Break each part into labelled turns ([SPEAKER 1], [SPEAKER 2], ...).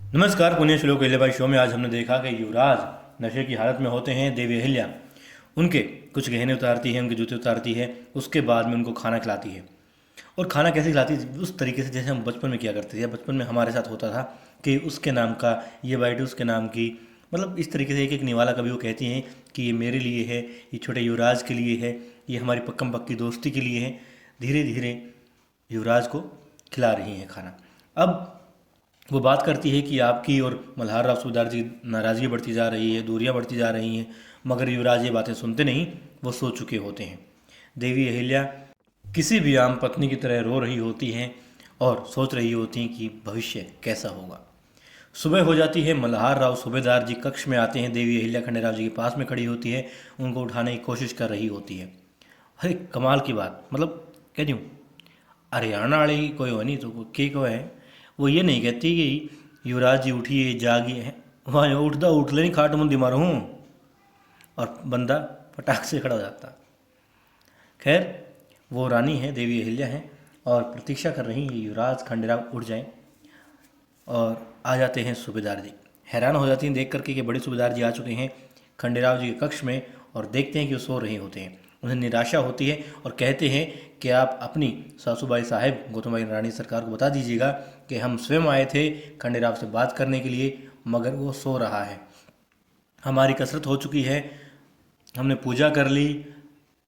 [SPEAKER 1] नमस्कार, पुण्य श्लोक अहिल्याबाई शो में आज हमने देखा कि युवराज नशे की हालत में होते हैं। देवी अहिल्या उनके कुछ गहने उतारती है, उनके जूते उतारती है, उसके बाद में उनको खाना खिलाती है। और खाना कैसे खिलाती है? उस तरीके से जैसे हम बचपन में किया करते थे, या बचपन में हमारे साथ होता था कि उसके नाम का ये बाइट उसके नाम की, मतलब इस तरीके से एक एक निवाला कभी वो कहती हैं कि ये मेरे लिए है, ये छोटे युवराज के लिए है, ये हमारी पक्कम पक्की दोस्ती के लिए है। धीरे धीरे युवराज को खिला रही हैं खाना। अब वो बात करती है कि आपकी और मल्हार राव सूबेदार जी नाराज़गी बढ़ती जा रही है, दूरियां बढ़ती जा रही हैं, मगर युवराज ये बातें सुनते नहीं। वो सो चुके होते हैं। देवी अहिल्या किसी भी आम पत्नी की तरह रो रही होती हैं और सोच रही होती हैं कि भविष्य कैसा होगा। सुबह हो जाती है, मल्हार राव सूबेदार जी कक्ष में आते हैं। देवी अहिल्या खंडेराव जी के पास में खड़ी होती है, उनको उठाने की कोशिश कर रही होती है। अरे कमाल की बात, मतलब कह दूँ, हरियाणा वाली कोई हो नहीं तो के को है। वो ये नहीं कहती कि युवराज जी उठिए जागिए, वहाँ उठदा उठ ले नहीं खाट मुंदी मारो हूँ, और बंदा पटाख से खड़ा हो जाता। खैर, वो रानी है, देवी अहिल्या हैं, और प्रतीक्षा कर रही हैं युवराज खंडेराव उठ जाएं। और आ जाते हैं सूबेदार जी। हैरान हो जाती हैं देख करके कि बड़े सूबेदार जी आ चुके हैं खंडेराव जी के कक्ष में, और देखते हैं कि वो सो रहे होते हैं। उन्हें निराशा होती है और कहते हैं कि आप अपनी सासूबाई साहेब गौतमबाई रानी सरकार को बता दीजिएगा कि हम स्वयं आए थे खंडेराव से बात करने के लिए, मगर वो सो रहा है। हमारी कसरत हो चुकी है, हमने पूजा कर ली,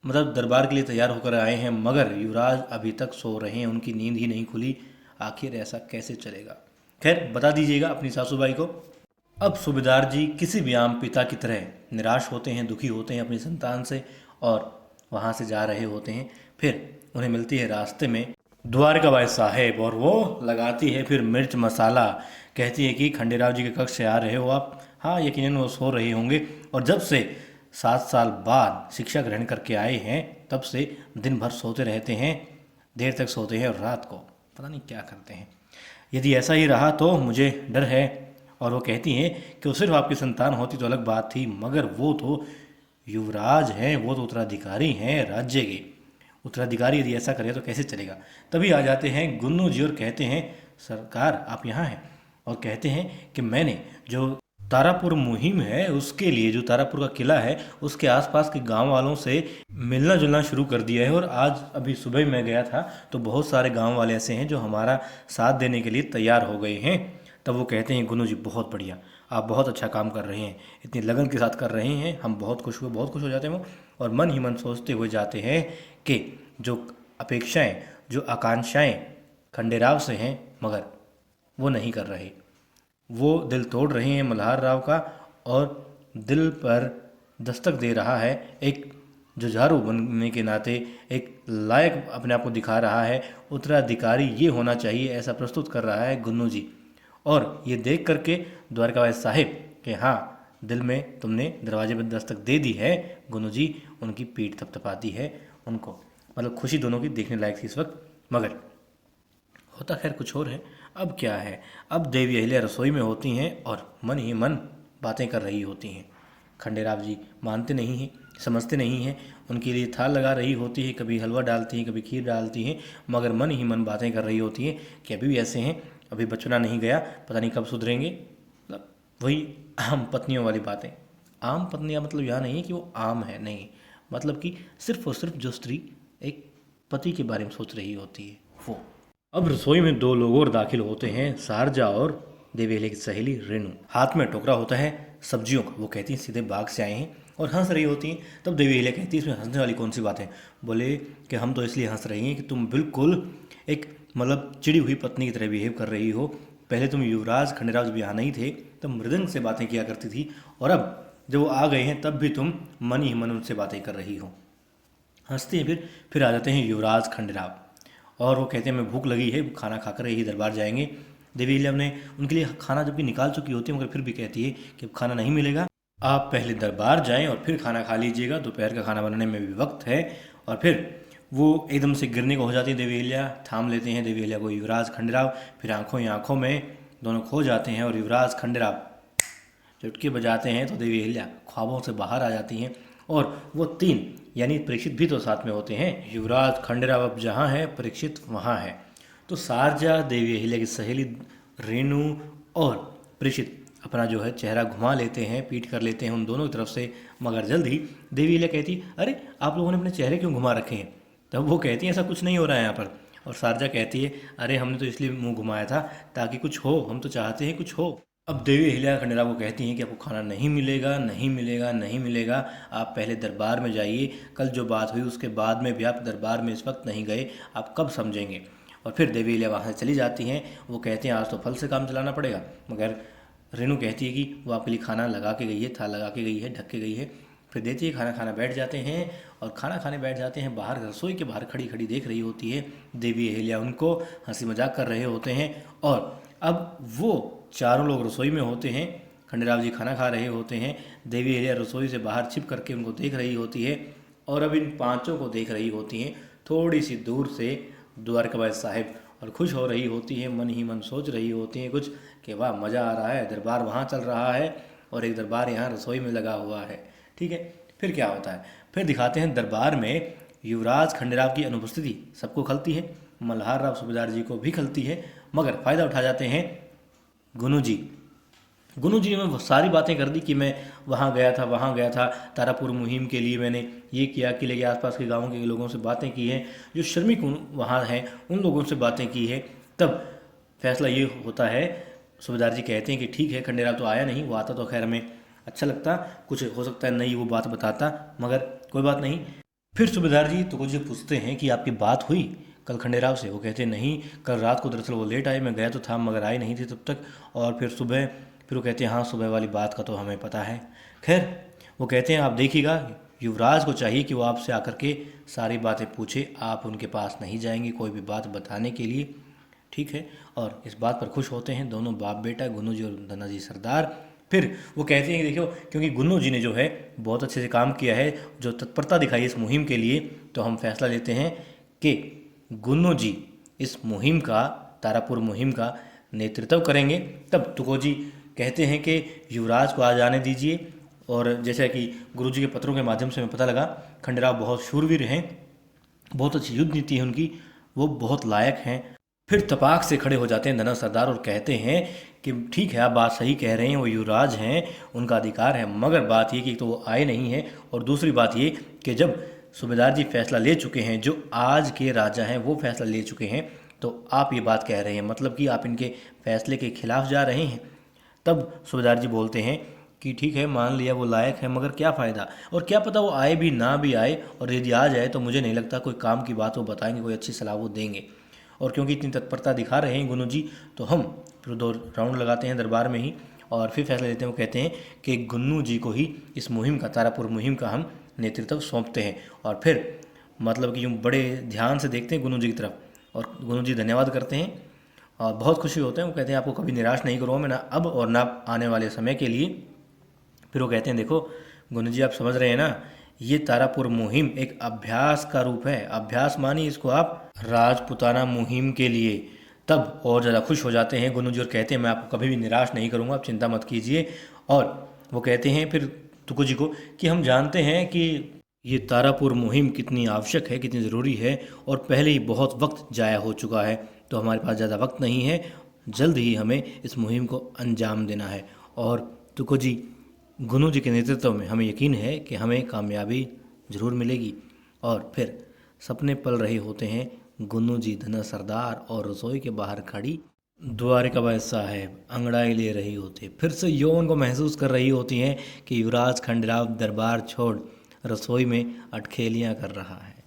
[SPEAKER 1] मतलब दरबार के लिए तैयार होकर आए हैं, मगर युवराज अभी तक सो रहे हैं, उनकी नींद ही नहीं खुली। आखिर ऐसा कैसे चलेगा? खैर, बता दीजिएगा अपनी सासूबाई को। अब सूबेदार जी किसी भी आम पिता की तरह निराश होते हैं, दुखी होते हैं अपनी संतान से, और वहाँ से जा रहे होते हैं। फिर उन्हें मिलती है रास्ते में द्वारकाबाई साहेब, और वो लगाती है फिर मिर्च मसाला। कहती है कि खंडेराव जी के कक्ष से आ रहे हो आप? हाँ, यकीनन वो सो रहे होंगे, और जब से 7 साल बाद शिक्षा ग्रहण करके आए हैं तब से दिन भर सोते रहते हैं, देर तक सोते हैं, और रात को पता नहीं क्या करते हैं। यदि ऐसा ही रहा तो मुझे डर है। और वो कहती हैं कि वो सिर्फ आपकी संतान होती तो अलग बात थी, मगर वो तो युवराज हैं, वो तो उत्तराधिकारी हैं राज्य के। उत्तराधिकारी यदि ऐसा करे तो कैसे चलेगा? तभी आ जाते हैं गुन्नू जी और कहते हैं, सरकार आप यहाँ हैं, और कहते हैं कि मैंने जो तारापुर मुहिम है उसके लिए, जो तारापुर का किला है उसके आसपास के गांव वालों से मिलना जुलना शुरू कर दिया है। और आज अभी सुबह मैं गया था तो बहुत सारे गांव वाले ऐसे हैं जो हमारा साथ देने के लिए तैयार हो गए हैं। तब वो कहते हैं, गुन्नू जी बहुत बढ़िया, आप बहुत अच्छा काम कर रहे हैं, इतनी लगन के साथ कर रहे हैं, हम बहुत खुश हुए, बहुत खुश हो जाते हैं वो। और मन ही मन सोचते हुए जाते हैं कि जो अपेक्षाएं, जो आकांक्षाएं खंडेराव से हैं, मगर वो नहीं कर रहे। वो दिल तोड़ रहे हैं मल्हार राव का, और दिल पर दस्तक दे रहा है एक जुझारू बनने के नाते, एक लायक अपने आप को दिखा रहा है। उत्तराधिकारी ये होना चाहिए, ऐसा प्रस्तुत कर रहा है गुन्नू जी। और ये देख करके द्वारकाबाई साहिब कि हाँ, दिल में तुमने दरवाजे पर दस्तक दे दी है गुन्नू जी, उनकी पीठ थपथपाती है उनको। मतलब खुशी दोनों की देखने लायक थी इस वक्त, मगर होता खैर कुछ और है। अब क्या है, अब देवी अहिल्या रसोई में होती हैं और मन ही मन बातें कर रही होती हैं। खंडेराव जी मानते नहीं हैं, समझते नहीं हैं, उनके लिए थाल लगा रही होती है, कभी हलवा डालती हैं, कभी खीर डालती हैं, मगर मन ही मन बातें कर रही होती हैं कि अभी भी ऐसे हैं, अभी बचपना नहीं गया, पता नहीं कब सुधरेंगे। मतलब वही आम पत्नियों वाली बातें। आम पत्नियाँ मतलब यहाँ नहीं है कि वो आम है, नहीं, मतलब कि सिर्फ और सिर्फ जो स्त्री एक पति के बारे में सोच रही होती है वो। अब रसोई में दो लोग और दाखिल होते हैं, शारजा और देवी अहिल्या की सहेली रेणु। हाथ में टोकरा होता है सब्जियों का। वो कहती हैं सीधे बाग से आए हैं, और हंस रही होती हैं। तब देवी अहिल्या कहती है, इसमें हंसने वाली कौन सी बात है? बोले कि हम तो इसलिए हंस रही हैं कि तुम बिल्कुल एक मतलब चिड़ी हुई पत्नी की तरह बिहेव कर रही हो। पहले तुम युवराज खंडेराव जब यहाँ नहीं थे तब मृदंग से बातें किया करती थी, और अब जब वो आ गए हैं तब भी तुम मन ही मन उनसे बातें कर रही हो। हंसते हैं। फिर आ जाते हैं युवराज खंडेराव, और वो कहते हैं मैं भूख लगी है, खाना खाकर ही दरबार जाएंगे। देवी अहिल्या ने उनके लिए खाना जबकि निकाल चुकी होती है, मगर फिर भी कहती है कि खाना नहीं मिलेगा, आप पहले दरबार जाएं और फिर खाना खा लीजिएगा, दोपहर का खाना बनाने में भी वक्त है। और फिर वो एकदम से गिरने को हो जाती है देवी अहिल्या, थाम लेते हैं देवी अहिल्या को युवराज खंडेराव, फिर आंखों ही आंखों में दोनों खो जाते हैं, और युवराज खंडेराव चुटकी बजाते हैं तो देवी अहिल्या ख्वाबों से बाहर आ जाती हैं। और वो तीन, यानी परीक्षित भी तो साथ में होते हैं। युवराज खंडेराव अब जहाँ है, परीक्षित वहाँ है। तो शारजा, देवी अहिल्या की सहेली रेणु और प्रेषित अपना जो है चेहरा घुमा लेते हैं, पीठ कर लेते हैं उन दोनों की तरफ से। मगर जल्द ही देवी अहिल्या कहती, अरे आप लोगों ने अपने चेहरे क्यों घुमा रखे हैं? तब वो कहती है ऐसा कुछ नहीं हो रहा है यहाँ पर। और शारजा कहती है, अरे हमने तो इसलिए मुंह घुमाया था ताकि कुछ हो, हम तो चाहते हैं कुछ हो। अब देवी अहिल्या खंडेराव को कहती हैं कि आपको खाना नहीं मिलेगा, नहीं मिलेगा, नहीं मिलेगा। आप पहले दरबार में जाइए, कल जो बात हुई उसके बाद में भी आप दरबार में इस वक्त नहीं गए, आप कब समझेंगे? और फिर देवी अहिल्या वहाँ से चली जाती हैं। वो कहते हैं आज तो फल से काम चलाना पड़ेगा। मगर रेणु कहती है कि वो आपके लिए खाना लगा के गई है, थाल लगा के गई है, ढक के गई है। फिर देती है, खाना खाना बैठ जाते हैं। और खाना खाने बैठ जाते हैं। बाहर रसोई के बाहर खड़ी खड़ी देख रही होती है देवी अहिल्या, उनको हंसी मजाक कर रहे होते हैं। और अब वो चारों लोग रसोई में होते हैं, खंडेराव जी खाना खा रहे होते हैं। देवी अहिल्या रसोई से बाहर छिप करके उनको देख रही होती है और अब इन पांचों को देख रही होती हैं थोड़ी सी दूर से द्वारकाबाई साहिब, और खुश हो रही होती है, मन ही मन सोच रही होती हैं कुछ कि वाह मज़ा आ रहा है, दरबार वहाँ चल रहा है और एक दरबार यहाँ रसोई में लगा हुआ है। ठीक है, फिर क्या होता है? फिर दिखाते हैं दरबार में युवराज खंडेराव की अनुपस्थिति सबको खलती है, मल्हार राव सूबेदार जी को भी खलती है। मगर फ़ायदा उठा जाते हैं गुनु जी। गुनु जी ने वो सारी बातें कर दी कि मैं वहाँ गया था, तारापुर मुहिम के लिए मैंने ये किया, किले के आसपास के गाँवों के लोगों से बातें की हैं, जो श्रमिक वहाँ हैं उन लोगों से बातें की है। तब फैसला ये होता है, सूबेदार जी कहते हैं कि ठीक है, खंडेराव तो आया नहीं, वो आता तो खैर हमें अच्छा लगता, कुछ हो सकता है नई वो बात बताता, मगर कोई बात नहीं। फिर सूबेदार जी तो मुझे पूछते हैं कि आपकी बात हुई कल खंडेराव से? वो कहते हैं नहीं, कल रात को दरअसल वो लेट आए, मैं गया तो था मगर आए नहीं थे तब तक। और फिर सुबह फिर वो कहते हैं हाँ, सुबह वाली बात का तो हमें पता है। खैर वो कहते हैं आप देखिएगा, युवराज को चाहिए कि वो आपसे आकर के सारी बातें पूछे, आप उनके पास नहीं जाएंगे कोई भी बात बताने के लिए, ठीक है? और इस बात पर खुश होते हैं दोनों बाप बेटा, गुन्नू जी और धनाजी सरदार। फिर वो कहते हैं कि देखो, क्योंकि गुन्नू जी ने जो है बहुत अच्छे से काम किया है, जो तत्परता दिखाई इस मुहिम के लिए, तो हम फैसला लेते हैं कि गुन्नू जी इस मुहिम का, तारापुर मुहिम का नेतृत्व करेंगे। तब तुकोजी कहते हैं कि युवराज को आ जाने दीजिए। और जैसा कि गुरुजी के पत्रों के माध्यम से हमें पता लगा, खंडेराव बहुत शूरवीर हैं, बहुत अच्छी युद्ध नीति है उनकी, वो बहुत लायक हैं। फिर तपाक से खड़े हो जाते हैं धना सरदार और कहते हैं कि ठीक है, आप बात सही कह रहे हैं, वो युवराज हैं, उनका अधिकार है, मगर बात ये कि तो वो आए नहीं हैं, और दूसरी बात ये कि जब सूबेदार जी फैसला ले चुके हैं, जो आज के राजा हैं वो फैसला ले चुके हैं, तो आप ये बात कह रहे हैं, मतलब कि आप इनके फैसले के खिलाफ जा रहे हैं। तब सूबेदार जी बोलते हैं कि ठीक है, मान लिया वो लायक है, मगर क्या फ़ायदा, और क्या पता वो आए भी ना भी आए, और यदि आ जाए तो मुझे नहीं लगता कोई काम की बात वो बताएंगे, कोई अच्छी सलाह वो देंगे। और क्योंकि इतनी तत्परता दिखा रहे हैं गुन्नू जी, तो हम फिर 2 राउंड लगाते हैं दरबार में ही, और फिर फैसला लेते हैं। वो कहते हैं कि गुन्नू जी को ही इस मुहिम का, तारापुर मुहिम का हम नेतृत्व सौंपते हैं। और फिर मतलब कि यूँ बड़े ध्यान से देखते हैं गुन्नू जी की तरफ, और गुन्नू जी धन्यवाद करते हैं और बहुत खुशी होते हैं। वो कहते हैं आपको कभी निराश नहीं करूँगा मैं, ना अब और ना आने वाले समय के लिए। फिर वो कहते हैं देखो गुन्नू जी, आप समझ रहे हैं ना, ये तारापुर मुहिम एक अभ्यास का रूप है, अभ्यास मानिए इसको आप, राजपुताना मुहिम के लिए। तब और ज़्यादा खुश हो जाते हैं गुन्नू जी और कहते हैं मैं आपको कभी भी निराश नहीं करूँगा, आप चिंता मत कीजिए। और वो कहते हैं फिर तुको जी को कि हम जानते हैं कि ये तारापुर मुहिम कितनी आवश्यक है, कितनी ज़रूरी है, और पहले ही बहुत वक्त जाया हो चुका है, तो हमारे पास ज़्यादा वक्त नहीं है, जल्द ही हमें इस मुहिम को अंजाम देना है। और तुको जी, गुन्नू जी के नेतृत्व में हमें यकीन है कि हमें कामयाबी ज़रूर मिलेगी। और फिर सपने पल रहे होते हैं गुन्नू जी, धना सरदार और रसोई के बाहर खड़ी द्वारकाबाई साहब अंगड़ाई ले रही होती है, फिर से यौवन को महसूस कर रही होती हैं कि युवराज खंडेराव दरबार छोड़ रसोई में अटखेलियाँ कर रहा है।